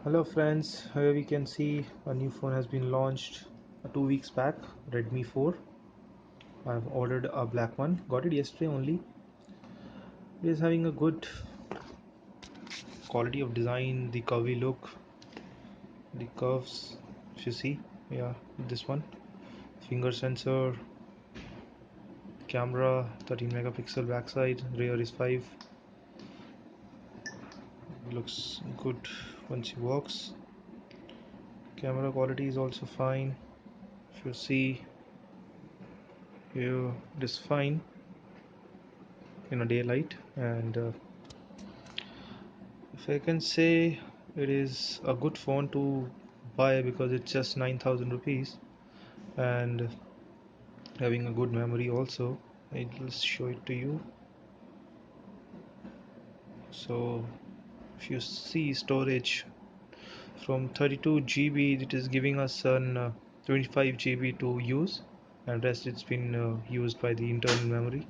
Hello friends, here we can see a new phone has been launched 2 weeks back, Redmi 4. I've ordered a black one, got it yesterday only. It is having a good quality of design, the curvy look, the curves, if you see, yeah, this one, finger sensor, camera, 13 megapixel backside, rear is 5, looks good once it works. Camera quality is also fine, if you see here, it is fine in a daylight, and if I can say, it is a good phone to buy because it's just 9,000 rupees and having a good memory also. I'll show it to you. So if you see storage from 32 GB, it is giving us an 25 GB to use, and rest it's been used by the internal memory.